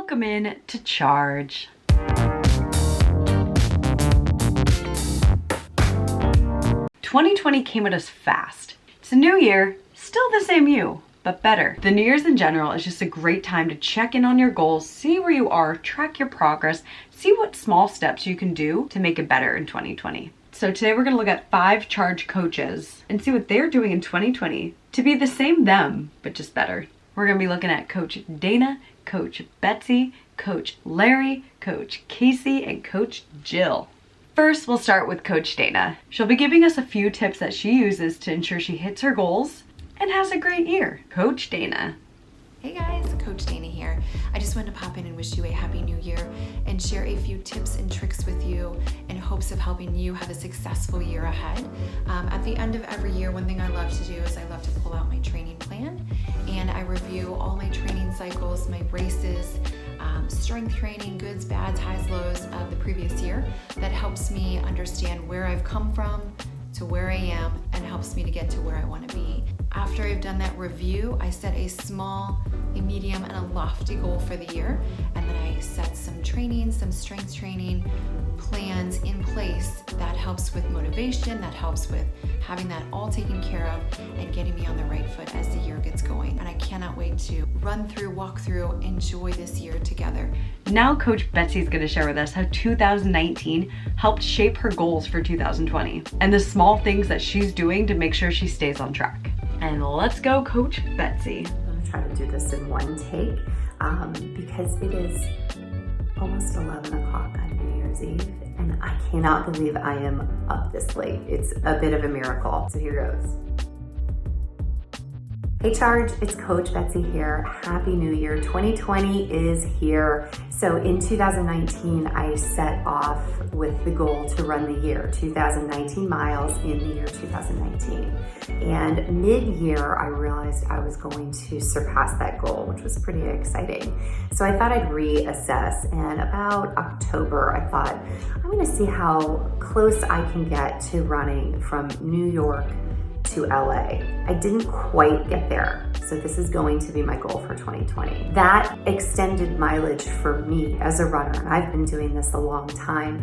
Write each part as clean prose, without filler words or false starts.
Welcome in to Charge. 2020 came at us fast. It's a new year, still the same you, but better. The New Year's in general is just a great time to check in on your goals, see where you are, track your progress, see what small steps you can do to make it better in 2020. So today we're gonna look at 5 Charge coaches and see what they're doing in 2020 to be the same them, but just better. We're gonna be looking at Coach Dana, Coach Betsy, Coach Larry, Coach Casey, and Coach Jill. First, we'll start with Coach Dana. She'll be giving us a few tips that she uses to ensure she hits her goals and has a great year. Coach Dana. Hey guys, Coach Dana here. I just wanted to pop in and wish you a happy new year and share a few tips and tricks with you in hopes of helping you have a successful year ahead. At the end of every year, one thing I love to do is I love to pull out my training plan and I review all my training cycles, my races, strength training, goods, bads, highs, lows of the previous year. That helps me understand where I've come from to where I am and helps me to get to where I want to be. After I've done that review, I set a small, a medium, and a lofty goal for the year, and then I set some training, some strength training plans in place that helps with motivation, that helps with having that all taken care of and getting me on the right foot as the year gets going. And I cannot wait to run through, walk through, enjoy this year together. Now Coach Betsy is going to share with us how 2019 helped shape her goals for 2020 and the small things that she's doing to make sure she stays on track. And let's go, Coach Betsy. I'm gonna try to do this in one take because it is almost 11 o'clock on New Year's Eve and I cannot believe I am up this late. It's a bit of a miracle. So here goes. Hey Charge, it's Coach Betsy here. Happy New Year. 2020 is here. So in 2019, I set off with the goal to run the year, 2019 miles in the year 2019. And mid-year, I realized I was going to surpass that goal, which was pretty exciting. So I thought I'd reassess, and about October, I thought, I'm gonna see how close I can get to running from New York to LA. I didn't quite get there, so this is going to be my goal for 2020. That extended mileage for me as a runner, and I've been doing this a long time,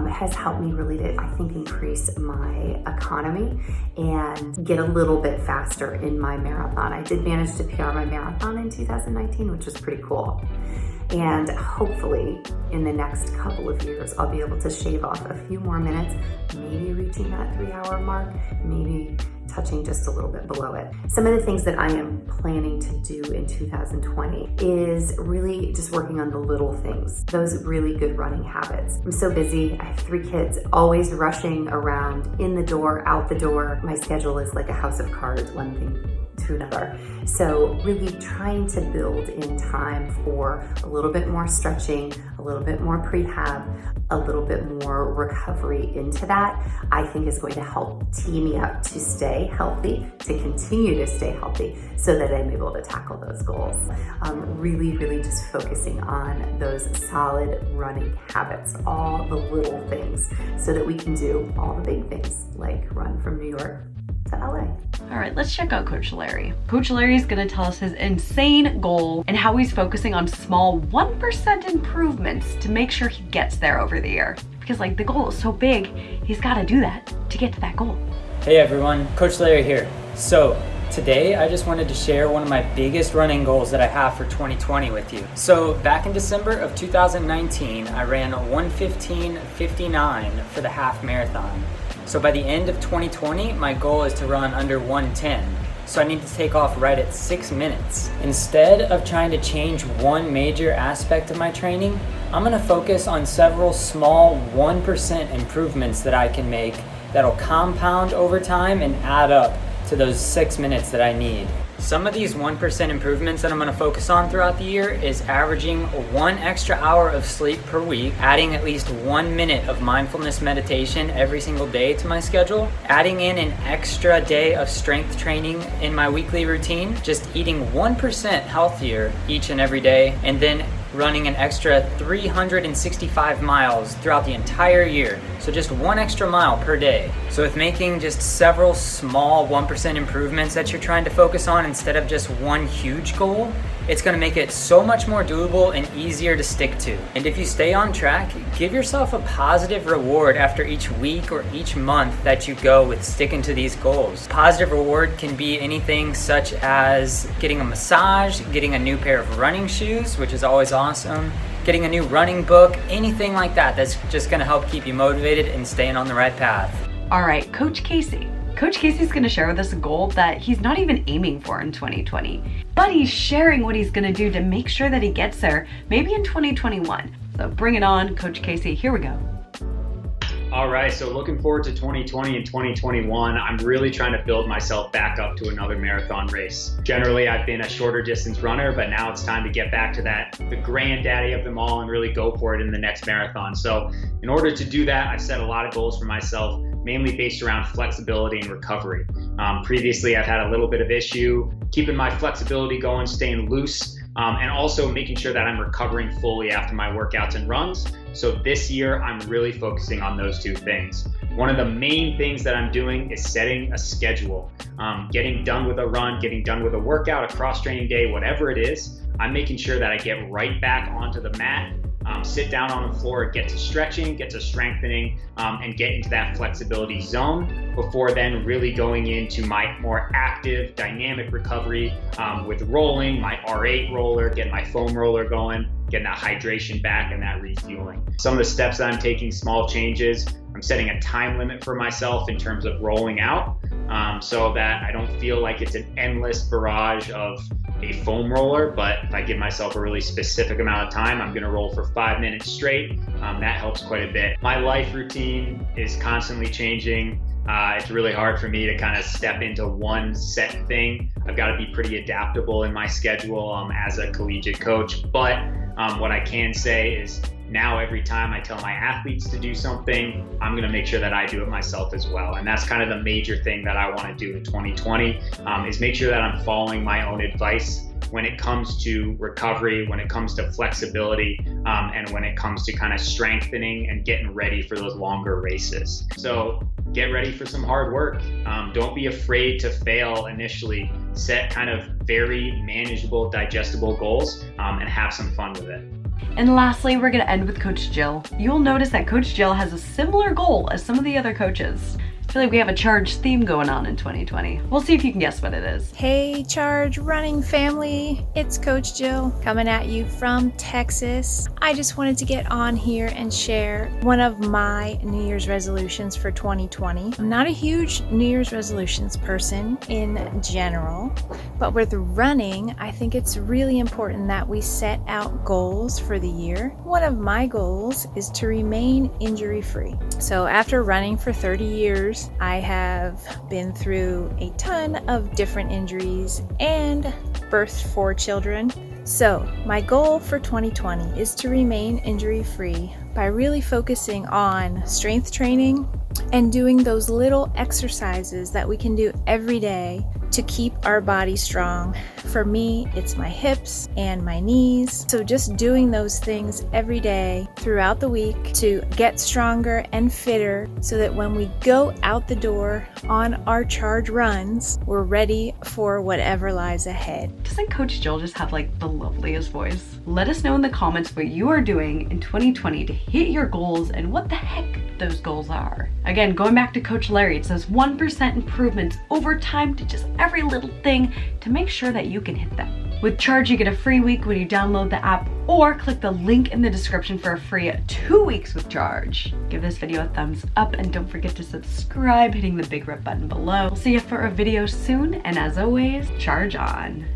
has helped me really to, I think, increase my economy and get a little bit faster in my marathon. I did manage to PR my marathon in 2019, which was pretty cool. And hopefully in the next couple of years, I'll be able to shave off a few more minutes, maybe reaching that 3-hour mark, maybe touching just a little bit below it. Some of the things that I am planning to do in 2020 is really just working on the little things, those really good running habits. I'm so busy. I have 3 kids, always rushing around, in the door, out the door. My schedule is like a house of cards, one thing to another. So really trying to build in time for a little bit more stretching, a little bit more prehab, a little bit more recovery into that, I think is going to help tee me up to stay healthy, to continue to stay healthy so that I'm able to tackle those goals. Really just focusing on those solid running habits, all the little things so that we can do all the big things like run from New York to LA. All right, let's check out Coach Larry. Coach Larry is gonna tell us his insane goal and how he's focusing on small 1% improvements to make sure he gets there over the year. Because like the goal is so big, he's gotta do that to get to that goal. Hey everyone, Coach Larry here. So today I just wanted to share one of my biggest running goals that I have for 2020 with you. So back in December of 2019, I ran 1:15:59 for the half marathon. So by the end of 2020, my goal is to run under 1:10. So I need to take off right at 6 minutes. Instead of trying to change one major aspect of my training, I'm gonna focus on several small 1% improvements that I can make that'll compound over time and add up to those 6 minutes that I need. Some of these 1% improvements that I'm gonna focus on throughout the year is averaging 1 extra hour of sleep per week, adding at least 1 minute of mindfulness meditation every single day to my schedule, adding in an extra day of strength training in my weekly routine, just eating 1% healthier each and every day, and then running an extra 365 miles throughout the entire year. So just 1 extra mile per day. So with making just several small 1% improvements that you're trying to focus on instead of just one huge goal, It's gonna make it so much more doable and easier to stick to. And if you stay on track, give yourself a positive reward after each week or each month that you go with sticking to these goals. Positive reward can be anything such as getting a massage, getting a new pair of running shoes, which is always awesome, getting a new running book, anything like that that's just gonna help keep you motivated and staying on the right path. All right, Coach Casey. Coach Casey's gonna share with us a goal that he's not even aiming for in 2020, but he's sharing what he's gonna do to make sure that he gets there, maybe in 2021. So bring it on, Coach Casey, here we go. All right, so looking forward to 2020 and 2021. I'm really trying to build myself back up to another marathon race. Generally, I've been a shorter distance runner, but now it's time to get back to the granddaddy of them all and really go for it in the next marathon. So in order to do that, I've set a lot of goals for myself, mainly based around flexibility and recovery. Previously, I've had a little bit of issue keeping my flexibility going, staying loose, and also making sure that I'm recovering fully after my workouts and runs. So this year, I'm really focusing on those two things. One of the main things that I'm doing is setting a schedule. Getting done with a run, getting done with a workout, a cross-training day, whatever it is, I'm making sure that I get right back onto the mat, sit down on the floor, get to stretching, get to strengthening, and get into that flexibility zone before then really going into my more active, dynamic recovery with rolling, my R8 roller, getting my foam roller going, getting that hydration back and that refueling. Some of the steps that I'm taking, small changes, I'm setting a time limit for myself in terms of rolling out so that I don't feel like it's an endless barrage of a foam roller, but if I give myself a really specific amount of time, I'm gonna roll for 5 minutes straight. That helps quite a bit. My life routine is constantly changing. It's really hard for me to kind of step into one set thing. I've got to be pretty adaptable in my schedule as a collegiate coach. But what I can say is now every time I tell my athletes to do something, I'm going to make sure that I do it myself as well. And that's kind of the major thing that I want to do in 2020 is make sure that I'm following my own advice when it comes to recovery, when it comes to flexibility, and when it comes to kind of strengthening and getting ready for those longer races. So get ready for some hard work. Don't be afraid to fail initially. Set kind of very manageable, digestible goals and have some fun with it. And lastly, we're gonna end with Coach Jill. You'll notice that Coach Jill has a similar goal as some of the other coaches. I feel like we have a Charge theme going on in 2020. We'll see if you can guess what it is. Hey Charge running family, it's Coach Jill coming at you from Texas. I just wanted to get on here and share one of my New Year's resolutions for 2020. I'm not a huge New Year's resolutions person in general, but with running, I think it's really important that we set out goals for the year. One of my goals is to remain injury-free. So after running for 30 years, I have been through a ton of different injuries and birthed 4 children. So my goal for 2020 is to remain injury-free by really focusing on strength training and doing those little exercises that we can do every day to keep our body strong. For me, it's my hips and my knees. So just doing those things every day throughout the week to get stronger and fitter so that when we go out the door on our charge runs, we're ready for whatever lies ahead. Doesn't Coach Jill just have like the loveliest voice? Let us know in the comments what you are doing in 2020 to hit your goals and what the heck those goals are. Again, going back to Coach Larry, it says 1% improvements over time to just every little thing to make sure that you can hit them. With Charge, you get a free week when you download the app or click the link in the description for a free 2 weeks with Charge. Give this video a thumbs up and don't forget to subscribe, hitting the big red button below. We'll see you for a video soon, and as always, charge on.